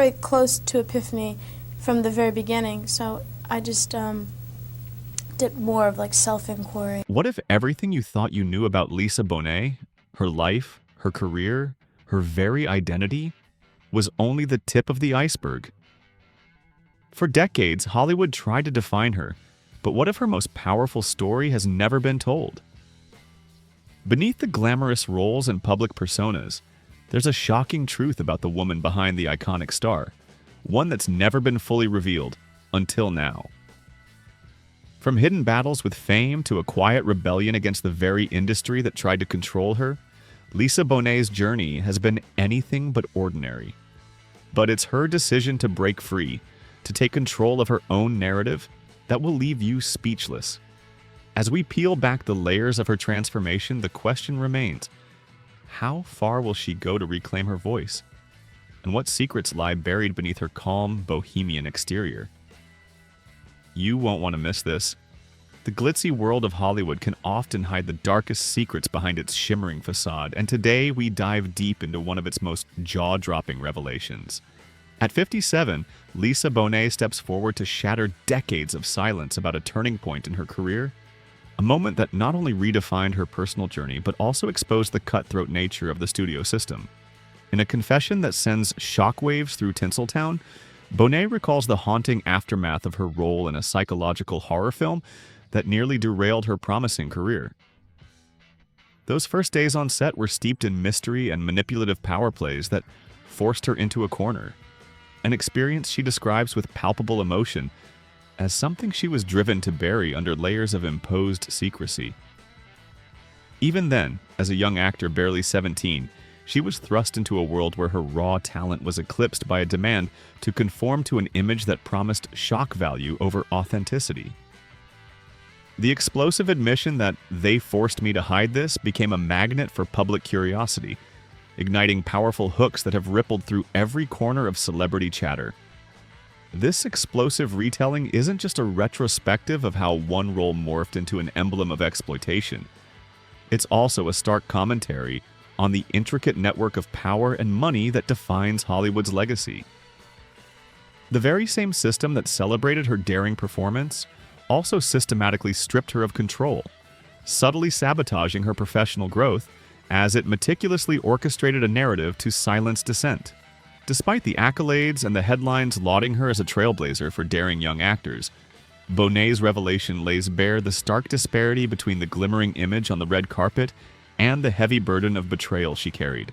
very close to epiphany from the very beginning, so I just did more of like self-inquiry. What if everything you thought you knew about Lisa Bonet, her life, her career, her very identity, was only the tip of the iceberg? For decades, Hollywood tried to define her, but what if her most powerful story has never been told? Beneath the glamorous roles and public personas, there's a shocking truth about the woman behind the iconic star, one that's never been fully revealed until now. From hidden battles with fame to a quiet rebellion against the very industry that tried to control her, Lisa Bonet's journey has been anything but ordinary. But it's her decision to break free, to take control of her own narrative, that will leave you speechless. As we peel back the layers of her transformation, the question remains, how far will she go to reclaim her voice? And what secrets lie buried beneath her calm, bohemian exterior? You won't want to miss this. The glitzy world of Hollywood can often hide the darkest secrets behind its shimmering facade, and today we dive deep into one of its most jaw-dropping revelations. At 57, Lisa Bonet steps forward to shatter decades of silence about a turning point in her career, a moment that not only redefined her personal journey but also exposed the cutthroat nature of the studio system. In a confession that sends shockwaves through Tinseltown, Bonet recalls the haunting aftermath of her role in a psychological horror film that nearly derailed her promising career. Those first days on set were steeped in mystery and manipulative power plays that forced her into a corner, an experience she describes with palpable emotion as something she was driven to bury under layers of imposed secrecy. Even then, as a young actor barely 17, she was thrust into a world where her raw talent was eclipsed by a demand to conform to an image that promised shock value over authenticity. The explosive admission that "they forced me to hide this" became a magnet for public curiosity, igniting powerful hooks that have rippled through every corner of celebrity chatter. This explosive retelling isn't just a retrospective of how one role morphed into an emblem of exploitation. It's also a stark commentary on the intricate network of power and money that defines Hollywood's legacy. The very same system that celebrated her daring performance also systematically stripped her of control, subtly sabotaging her professional growth as it meticulously orchestrated a narrative to silence dissent. Despite the accolades and the headlines lauding her as a trailblazer for daring young actors, Bonet's revelation lays bare the stark disparity between the glimmering image on the red carpet and the heavy burden of betrayal she carried.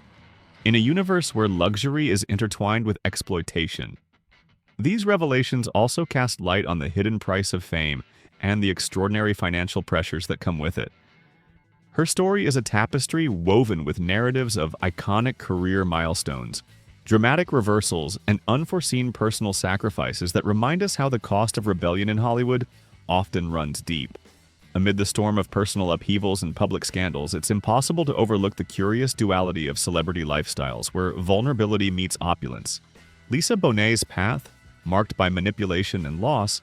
In a universe where luxury is intertwined with exploitation, these revelations also cast light on the hidden price of fame and the extraordinary financial pressures that come with it. Her story is a tapestry woven with narratives of iconic career milestones, dramatic reversals, and unforeseen personal sacrifices that remind us how the cost of rebellion in Hollywood often runs deep. Amid the storm of personal upheavals and public scandals, it's impossible to overlook the curious duality of celebrity lifestyles where vulnerability meets opulence. Lisa Bonet's path, marked by manipulation and loss,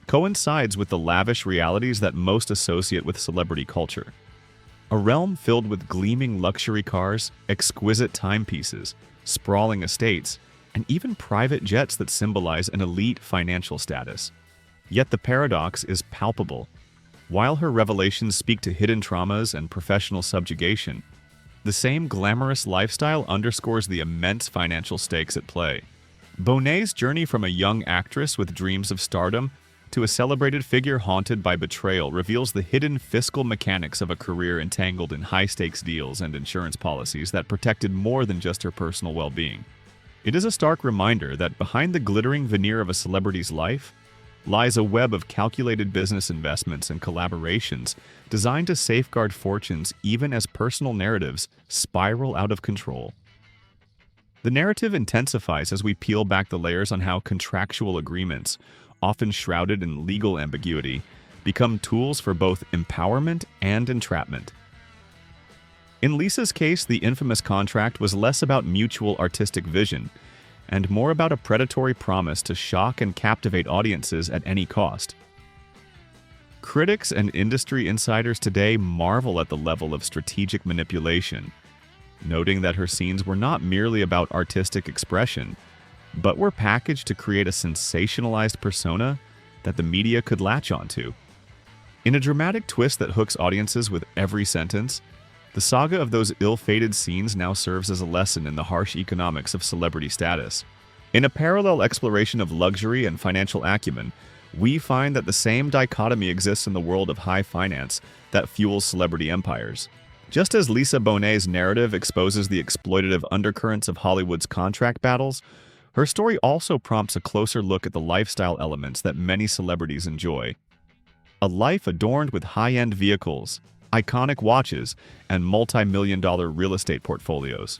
coincides with the lavish realities that most associate with celebrity culture. A realm filled with gleaming luxury cars, exquisite timepieces, sprawling estates, and even private jets that symbolize an elite financial status. Yet the paradox is palpable. While her revelations speak to hidden traumas and professional subjugation, the same glamorous lifestyle underscores the immense financial stakes at play. Bonet's journey from a young actress with dreams of stardom to a celebrated figure haunted by betrayal reveals the hidden fiscal mechanics of a career entangled in high-stakes deals and insurance policies that protected more than just her personal well-being. It is a stark reminder that behind the glittering veneer of a celebrity's life lies a web of calculated business investments and collaborations designed to safeguard fortunes even as personal narratives spiral out of control. The narrative intensifies as we peel back the layers on how contractual agreements, often shrouded in legal ambiguity, become tools for both empowerment and entrapment. In Lisa's case, the infamous contract was less about mutual artistic vision and more about a predatory promise to shock and captivate audiences at any cost. Critics and industry insiders today marvel at the level of strategic manipulation, noting that her scenes were not merely about artistic expression, but were packaged to create a sensationalized persona that the media could latch onto. In a dramatic twist that hooks audiences with every sentence, the saga of those ill-fated scenes now serves as a lesson in the harsh economics of celebrity status. In a parallel exploration of luxury and financial acumen, we find that the same dichotomy exists in the world of high finance that fuels celebrity empires. Just as Lisa Bonet's narrative exposes the exploitative undercurrents of Hollywood's contract battles, her story also prompts a closer look at the lifestyle elements that many celebrities enjoy. A life adorned with high-end vehicles, iconic watches, and multi-million-dollar real estate portfolios.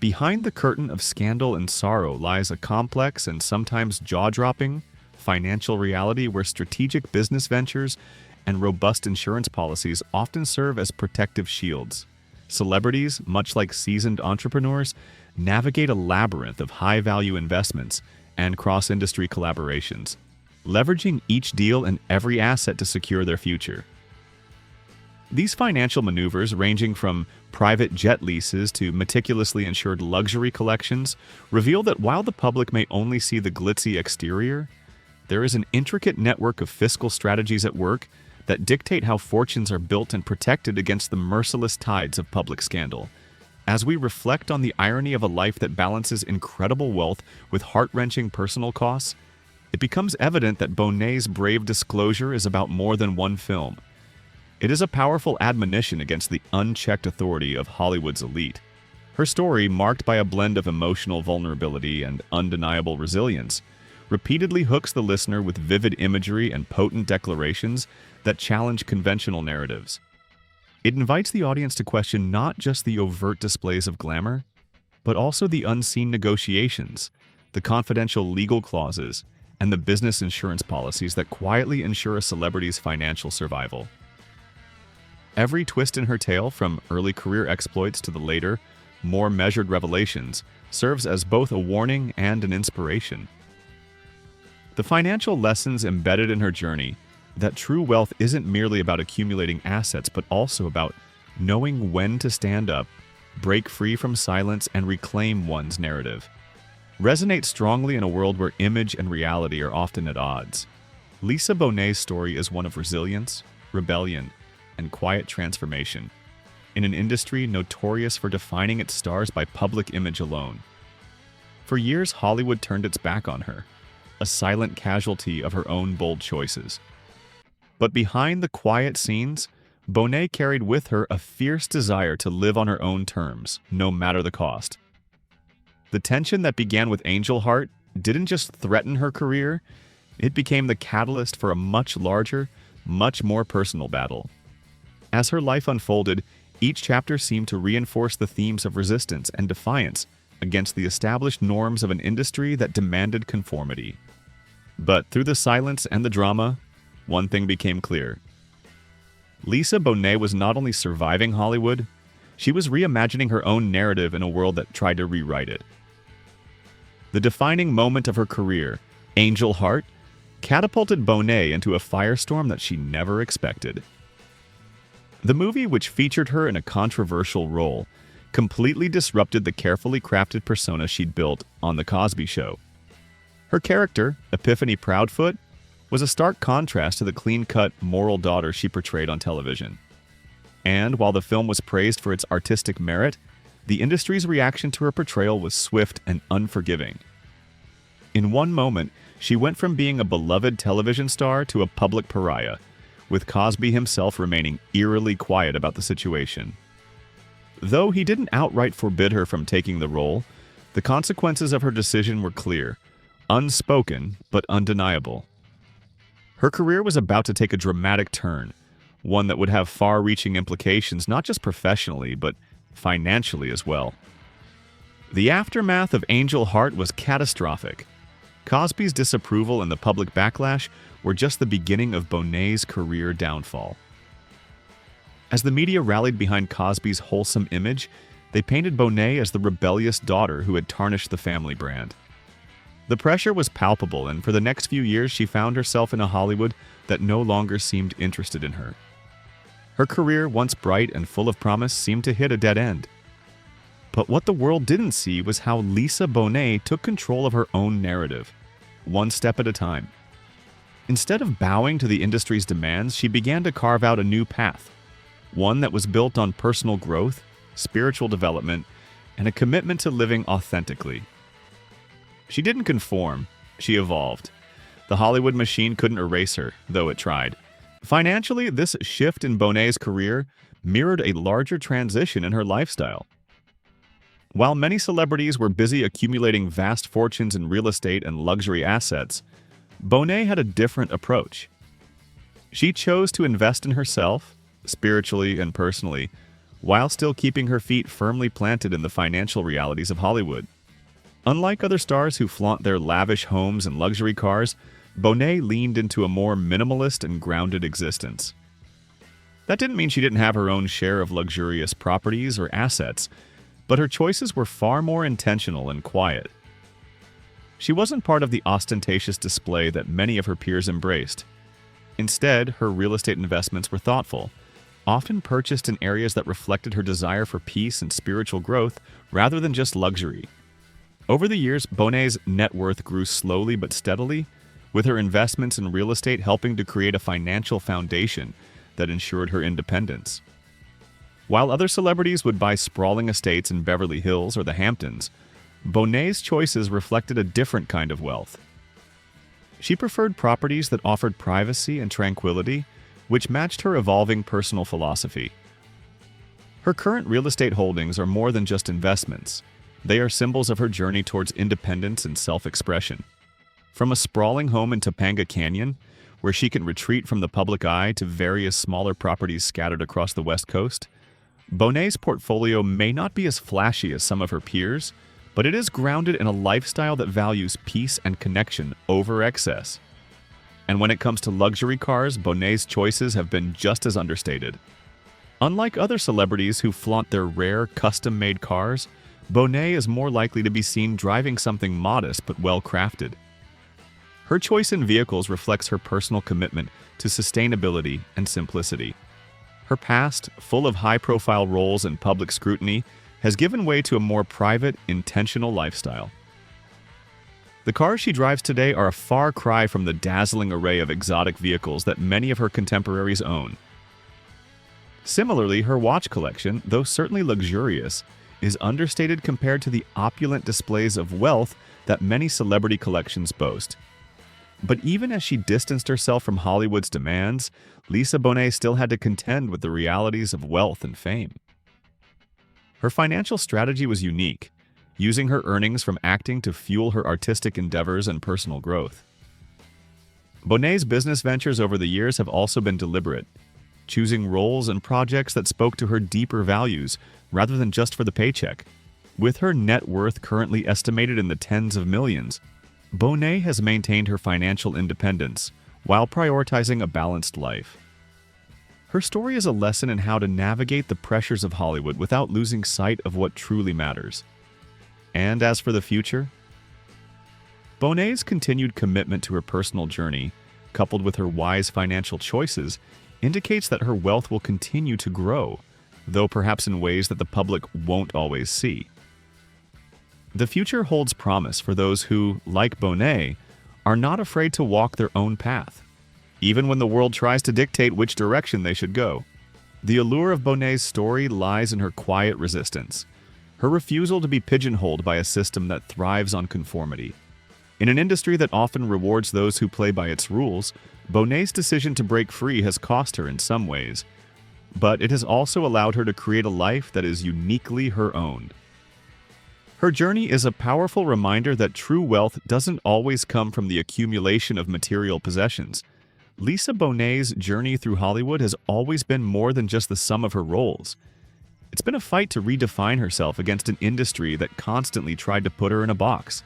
Behind the curtain of scandal and sorrow lies a complex and sometimes jaw-dropping financial reality where strategic business ventures and robust insurance policies often serve as protective shields. Celebrities, much like seasoned entrepreneurs, navigate a labyrinth of high-value investments and cross-industry collaborations, leveraging each deal and every asset to secure their future. These financial maneuvers, ranging from private jet leases to meticulously insured luxury collections, reveal that while the public may only see the glitzy exterior, there is an intricate network of fiscal strategies at work that dictate how fortunes are built and protected against the merciless tides of public scandal. As we reflect on the irony of a life that balances incredible wealth with heart-wrenching personal costs, it becomes evident that Bonet's brave disclosure is about more than one film. It is a powerful admonition against the unchecked authority of Hollywood's elite. Her story, marked by a blend of emotional vulnerability and undeniable resilience, repeatedly hooks the listener with vivid imagery and potent declarations that challenge conventional narratives. It invites the audience to question not just the overt displays of glamour, but also the unseen negotiations, the confidential legal clauses, and the business insurance policies that quietly ensure a celebrity's financial survival. Every twist in her tale, from early career exploits to the later, more measured revelations, serves as both a warning and an inspiration. The financial lessons embedded in her journey, that true wealth isn't merely about accumulating assets, but also about knowing when to stand up, break free from silence, and reclaim one's narrative, resonate strongly in a world where image and reality are often at odds. Lisa Bonet's story is one of resilience, rebellion, and quiet transformation, in an industry notorious for defining its stars by public image alone. For years, Hollywood turned its back on her, a silent casualty of her own bold choices. But behind the quiet scenes, Bonet carried with her a fierce desire to live on her own terms, no matter the cost. The tension that began with Angel Heart didn't just threaten her career, it became the catalyst for a much larger, much more personal battle. As her life unfolded, each chapter seemed to reinforce the themes of resistance and defiance against the established norms of an industry that demanded conformity. But through the silence and the drama, one thing became clear. Lisa Bonet was not only surviving Hollywood, she was reimagining her own narrative in a world that tried to rewrite it. The defining moment of her career, Angel Heart, catapulted Bonet into a firestorm that she never expected. The movie, which featured her in a controversial role, completely disrupted the carefully crafted persona she'd built on The Cosby Show. Her character, Epiphany Proudfoot, was a stark contrast to the clean-cut, moral daughter she portrayed on television. And while the film was praised for its artistic merit, the industry's reaction to her portrayal was swift and unforgiving. In one moment, she went from being a beloved television star to a public pariah, with Cosby himself remaining eerily quiet about the situation. Though he didn't outright forbid her from taking the role, the consequences of her decision were clear, unspoken but undeniable. Her career was about to take a dramatic turn, one that would have far-reaching implications not just professionally, but financially as well. The aftermath of Angel Heart was catastrophic. Cosby's disapproval and the public backlash were just the beginning of Bonet's career downfall. As the media rallied behind Cosby's wholesome image, they painted Bonet as the rebellious daughter who had tarnished the family brand. The pressure was palpable, and for the next few years she found herself in a Hollywood that no longer seemed interested in her. Her career, once bright and full of promise, seemed to hit a dead end. But what the world didn't see was how Lisa Bonet took control of her own narrative, one step at a time. Instead of bowing to the industry's demands, she began to carve out a new path, one that was built on personal growth, spiritual development, and a commitment to living authentically. She didn't conform, she evolved. The Hollywood machine couldn't erase her, though it tried. Financially, this shift in Bonet's career mirrored a larger transition in her lifestyle. While many celebrities were busy accumulating vast fortunes in real estate and luxury assets, Bonet had a different approach. She chose to invest in herself, spiritually and personally, while still keeping her feet firmly planted in the financial realities of Hollywood. Unlike other stars who flaunt their lavish homes and luxury cars, Bonet leaned into a more minimalist and grounded existence. That didn't mean she didn't have her own share of luxurious properties or assets, but her choices were far more intentional and quiet. She wasn't part of the ostentatious display that many of her peers embraced. Instead, her real estate investments were thoughtful, often purchased in areas that reflected her desire for peace and spiritual growth rather than just luxury. Over the years, Bonet's net worth grew slowly but steadily, with her investments in real estate helping to create a financial foundation that ensured her independence. While other celebrities would buy sprawling estates in Beverly Hills or the Hamptons, Bonet's choices reflected a different kind of wealth. She preferred properties that offered privacy and tranquility, which matched her evolving personal philosophy. Her current real estate holdings are more than just investments. They are symbols of her journey towards independence and self-expression. From a sprawling home in Topanga Canyon, where she can retreat from the public eye, to various smaller properties scattered across the West Coast, Bonet's portfolio may not be as flashy as some of her peers, but it is grounded in a lifestyle that values peace and connection over excess. And when it comes to luxury cars, Bonet's choices have been just as understated. Unlike other celebrities who flaunt their rare, custom-made cars, Bonet is more likely to be seen driving something modest but well-crafted. Her choice in vehicles reflects her personal commitment to sustainability and simplicity. Her past, full of high-profile roles and public scrutiny, has given way to a more private, intentional lifestyle. The cars she drives today are a far cry from the dazzling array of exotic vehicles that many of her contemporaries own. Similarly, her watch collection, though certainly luxurious, is understated compared to the opulent displays of wealth that many celebrity collections boast. But even as she distanced herself from Hollywood's demands, Lisa Bonet still had to contend with the realities of wealth and fame. Her financial strategy was unique, using her earnings from acting to fuel her artistic endeavors and personal growth. Bonet's business ventures over the years have also been deliberate, choosing roles and projects that spoke to her deeper values rather than just for the paycheck. With her net worth currently estimated in the tens of millions, Bonet has maintained her financial independence while prioritizing a balanced life. Her story is a lesson in how to navigate the pressures of Hollywood without losing sight of what truly matters. And as for the future, Bonet's continued commitment to her personal journey, coupled with her wise financial choices, indicates that her wealth will continue to grow, though perhaps in ways that the public won't always see. The future holds promise for those who, like Bonet, are not afraid to walk their own path, even when the world tries to dictate which direction they should go. The allure of Bonet's story lies in her quiet resistance, her refusal to be pigeonholed by a system that thrives on conformity. In an industry that often rewards those who play by its rules, Bonet's decision to break free has cost her in some ways, but it has also allowed her to create a life that is uniquely her own. Her journey is a powerful reminder that true wealth doesn't always come from the accumulation of material possessions. Lisa Bonet's journey through Hollywood has always been more than just the sum of her roles. It's been a fight to redefine herself against an industry that constantly tried to put her in a box.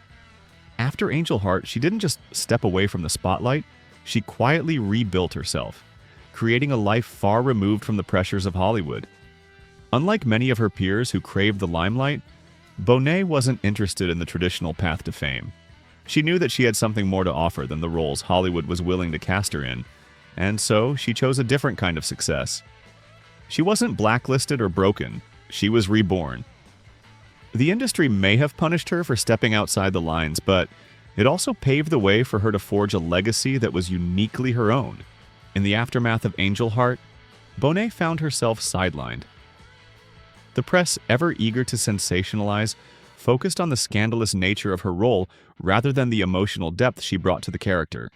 After Angel Heart, she didn't just step away from the spotlight, she quietly rebuilt herself, creating a life far removed from the pressures of Hollywood. Unlike many of her peers who craved the limelight, Bonet wasn't interested in the traditional path to fame. She knew that she had something more to offer than the roles Hollywood was willing to cast her in, and so she chose a different kind of success. She wasn't blacklisted or broken, she was reborn. The industry may have punished her for stepping outside the lines, but it also paved the way for her to forge a legacy that was uniquely her own. In the aftermath of Angel Heart, Bonet found herself sidelined. The press, ever eager to sensationalize, focused on the scandalous nature of her role rather than the emotional depth she brought to the character.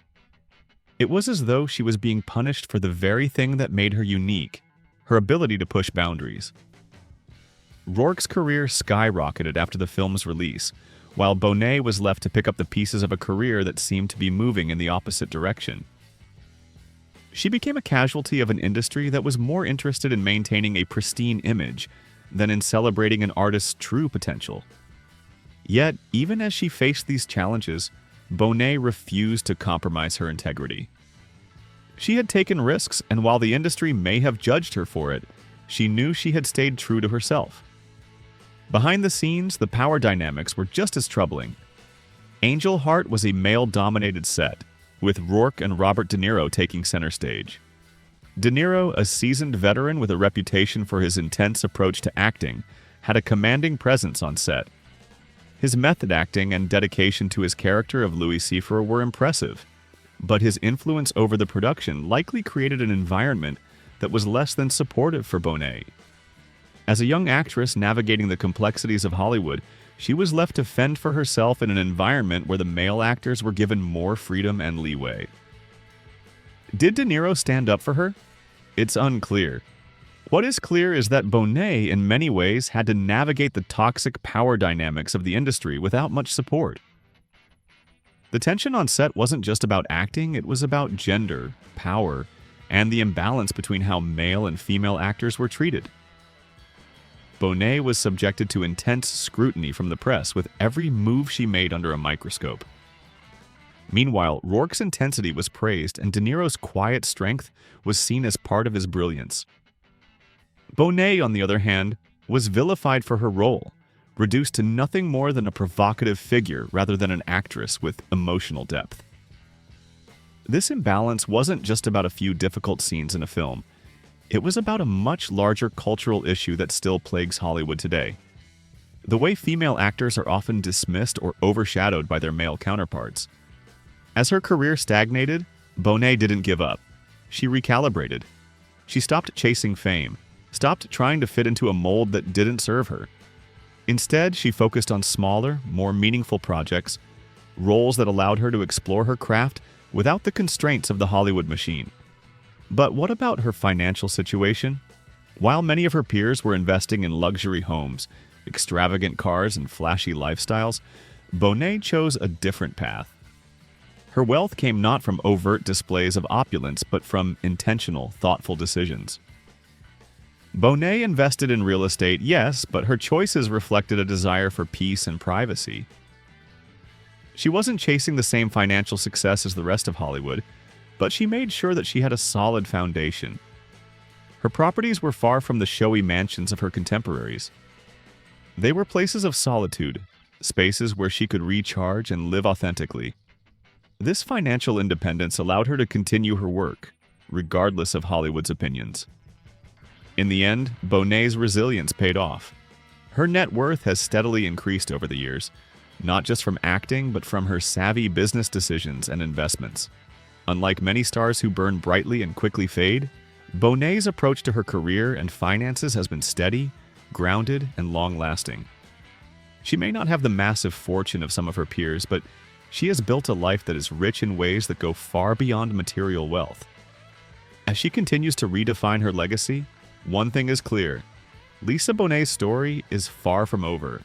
It was as though she was being punished for the very thing that made her unique, her ability to push boundaries. Rourke's career skyrocketed after the film's release, while Bonet was left to pick up the pieces of a career that seemed to be moving in the opposite direction. She became a casualty of an industry that was more interested in maintaining a pristine image than in celebrating an artist's true potential. Yet, even as she faced these challenges, Bonet refused to compromise her integrity. She had taken risks, and while the industry may have judged her for it, she knew she had stayed true to herself. Behind the scenes, the power dynamics were just as troubling. Angel Heart was a male-dominated set, with Rourke and Robert De Niro taking center stage. De Niro, a seasoned veteran with a reputation for his intense approach to acting, had a commanding presence on set. His method acting and dedication to his character of Louis Seifer were impressive, but his influence over the production likely created an environment that was less than supportive for Bonet. As a young actress navigating the complexities of Hollywood, she was left to fend for herself in an environment where the male actors were given more freedom and leeway. Did De Niro stand up for her? It's unclear. What is clear is that Bonet, in many ways, had to navigate the toxic power dynamics of the industry without much support. The tension on set wasn't just about acting, it was about gender, power, and the imbalance between how male and female actors were treated. Bonet was subjected to intense scrutiny from the press with every move she made under a microscope. Meanwhile, Rourke's intensity was praised and De Niro's quiet strength was seen as part of his brilliance. Bonet, on the other hand, was vilified for her role, reduced to nothing more than a provocative figure rather than an actress with emotional depth. This imbalance wasn't just about a few difficult scenes in a film. It was about a much larger cultural issue that still plagues Hollywood today. The way female actors are often dismissed or overshadowed by their male counterparts. As her career stagnated, Bonet didn't give up. She recalibrated. She stopped chasing fame, stopped trying to fit into a mold that didn't serve her. Instead, she focused on smaller, more meaningful projects, roles that allowed her to explore her craft without the constraints of the Hollywood machine. But what about her financial situation? While many of her peers were investing in luxury homes, extravagant cars, and flashy lifestyles, Bonet chose a different path. Her wealth came not from overt displays of opulence, but from intentional, thoughtful decisions. Bonet invested in real estate, yes, but her choices reflected a desire for peace and privacy. She wasn't chasing the same financial success as the rest of Hollywood, but she made sure that she had a solid foundation. Her properties were far from the showy mansions of her contemporaries. They were places of solitude, spaces where she could recharge and live authentically. This financial independence allowed her to continue her work, regardless of Hollywood's opinions. In the end, Bonet's resilience paid off. Her net worth has steadily increased over the years, not just from acting, but from her savvy business decisions and investments. Unlike many stars who burn brightly and quickly fade, Bonet's approach to her career and finances has been steady, grounded, and long-lasting. She may not have the massive fortune of some of her peers, but she has built a life that is rich in ways that go far beyond material wealth. As she continues to redefine her legacy, one thing is clear: Lisa Bonet's story is far from over,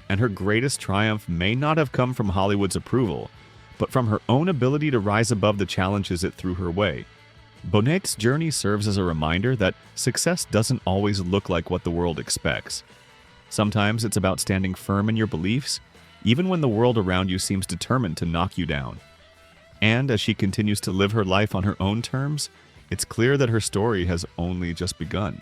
and her greatest triumph may not have come from Hollywood's approval, but from her own ability to rise above the challenges it threw her way. Bonet's journey serves as a reminder that success doesn't always look like what the world expects. Sometimes it's about standing firm in your beliefs, even when the world around you seems determined to knock you down. And as she continues to live her life on her own terms, it's clear that her story has only just begun.